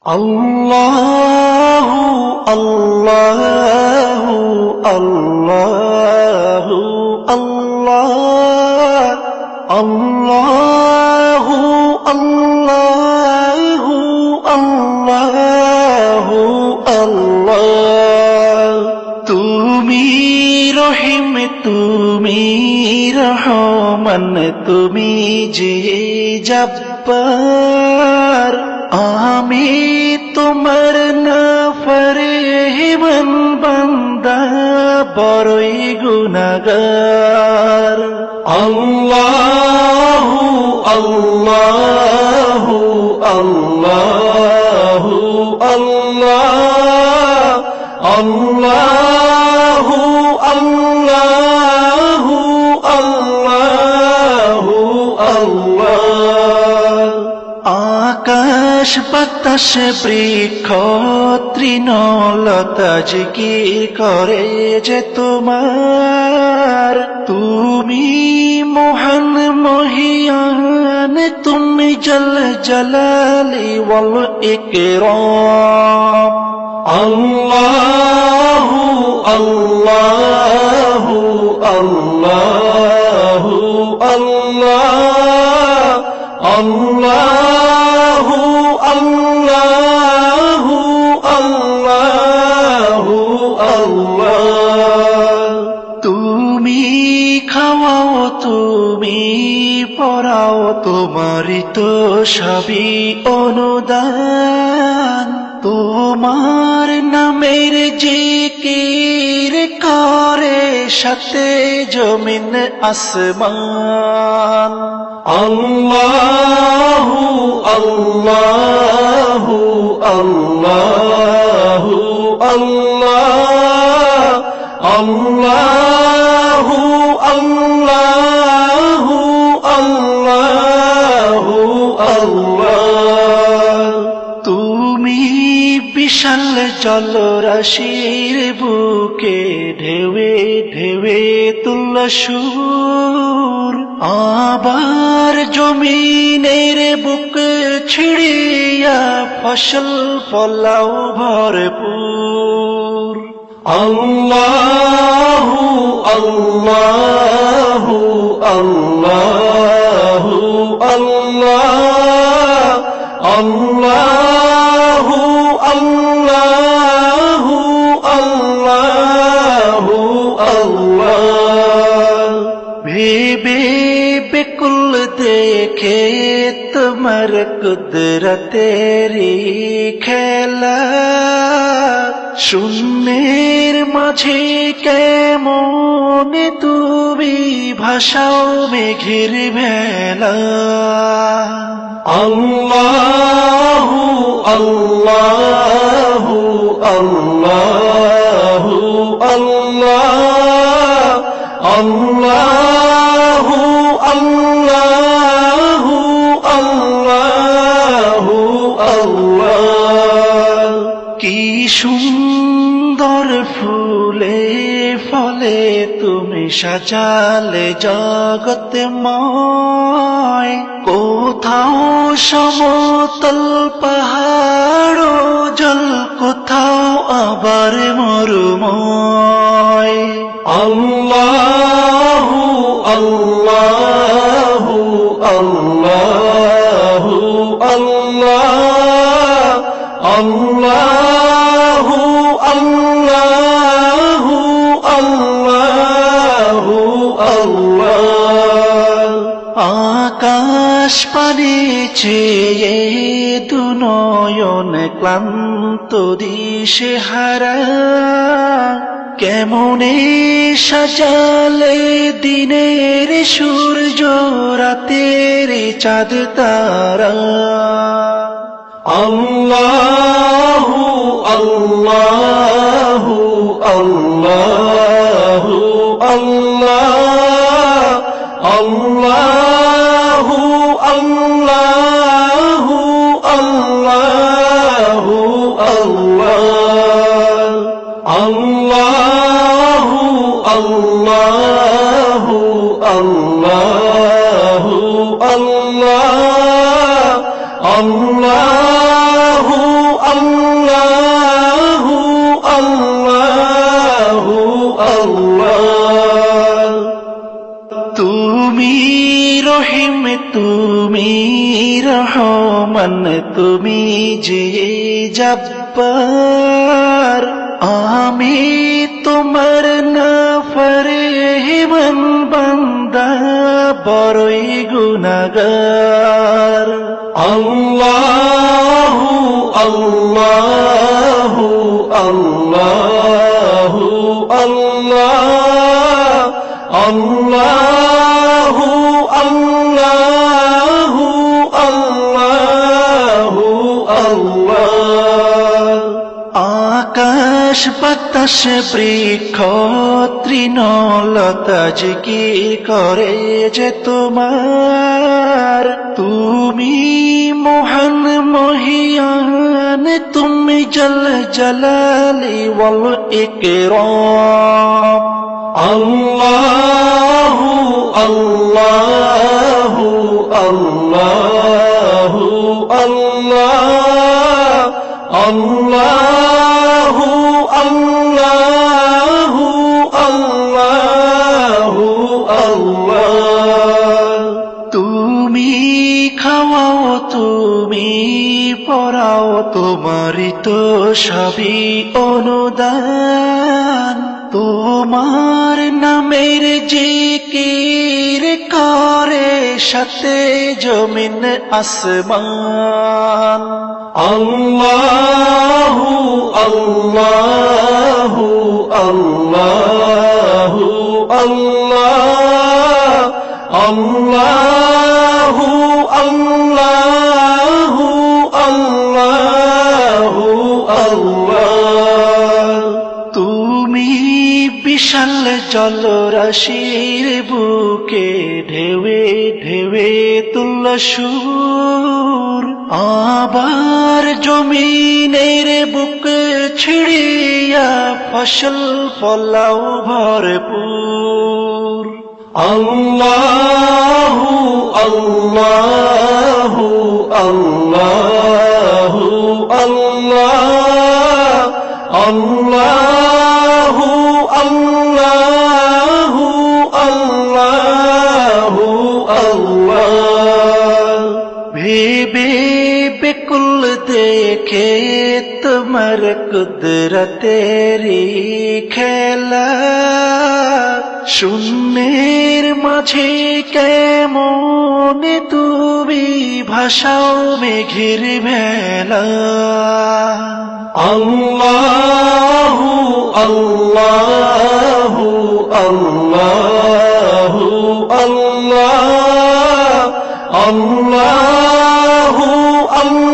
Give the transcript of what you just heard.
আল্লাহু আল্লাহু আল্লাহু আল্লাহ আল্লাহু আল্লাহু আল্লাহু আল্লাহ তুমি রহিম তুমি রহমান তুমি যে জব্বার আমি তোমার নাফরমান বান্দা বড়ই গুনাহগার আল্লাহু আল্লাহু আল্লাহু আল্লাহ আল্লাহু আল্লাহু আল্লাহু আল্লাহ আকাশ বাতাস বৃক্ষ তৃণলতা জিকির করে যে তোমার তুমি মহান মহিয়ান তুমি জল জলালি ওয়াল ইকরাম আল্লাহু আল্লাহু আল্লাহু আল্লাহ আল্লাহু আল্লাহু আল্লাহু আল্লাহ তুমি খাওয়াও তুমি পড়াও তোমারই তো সবই অনুদান তোমার নামের জিকির করে সাথে জমিন আসমান আল্লাহু আল্লাহু আল্লাহু আল্লাহ আল্লাহু আল্লাহু আল্লাহু আল্লাহ তুমি বিশাল জলরাশির বুকে ঢেউে ঢেউে তুল্য সুর আবার জমিনের বুক ছিড়িয়া ফসল ফলাও ভরপুর আল্লাহু আল্লাহু আল্লাহু আল্লাহ আল্লাহু আল্লাহু আল্লাহু আল্লাহ ভেবে বেকুল দেখে তোমার কুদরতেরি খেলা শূন্যের মাঝে কেমন তুমি ভাষাও মেঘের ভেলা আল্লাহু আল্লাহু আল্লাহু আল্লাহ আল্লাহু আল্লাহু আল্লাহু আল্লাহ কি সুন্দর ফুলে ফলে তুমি সাজালে জগৎময় কোথাও সমতল পাহাড় জল কোথাও আবার মরুময় আল্লাহু আল্লাহু আল্লাহু আল্লাহ আল্লাহু আল্লাহু আল্লাহু আল্লাহ আকাশ পানে চেয়ে দুনয়ন ক্লান্ত দিশে হারা কেমনে সাজালে দিনের সূর্য রাতের চাঁদ তারা আল্লাহু আল্লাহু আল্লাহু আল্লাহ আল্লাহু আল্লাহু আল্লাহু আল্লাহ আল্লাহু আল্লাহু আল্লাহু আল্লাহ আল্লাহু আল্লাহ তুমি রহিম তুমি রহমান তুমি যে জব্বার আমি তোমার নাফরমান বান্দা বড়ই গুনাহগার আল্লাহু আল্লাহু আল্লাহু আল্লাহ আল্লাহু আল্লাহু আল্লাহু আল্লাহ আকাশ বাতাস বৃক্ষ তৃণলতা জিকির করে যে তোমার তুমি মহান মহিয়ান তুমি জল জলালি ওয়াল ইকরাম আল্লাহু আল্লাহু আল্লাহু আল্লাহ আল্লাহু আল্লাহু আল্লাহু আল্লাহ তুমি খাওয়াও তুমি পড়াও তোমারই তো সবই অনুদান তোমার নামের জিকির করে সাথে জমিন আসমান আল্লাহু আল্লাহু আল্লাহু আল্লাহ আল্লাহু আল্লাহু আল্লাহু আল্লাহ তুমি বিশাল জলরাশির বুকে ঢেউে ঢেউে তুল্য সুর আবার জমিনের বুক ছিড়িয়া ফসল ফলাও ভরপুর আল্লাহু আল্লাহু আল্লাহু আল্লাহ আল্লাহু আল্লাহু আল্লাহু আল্লাহ ভেবে বেকুল দেখে তোমার কুদরতেরি খেলা শূন্যের মাঝে কেমন তুমি ভাষাও মেঘের ভেলা আল্লাহু আল্লাহু আল্লাহু আল্লাহ আল্লাহু আল্লাহ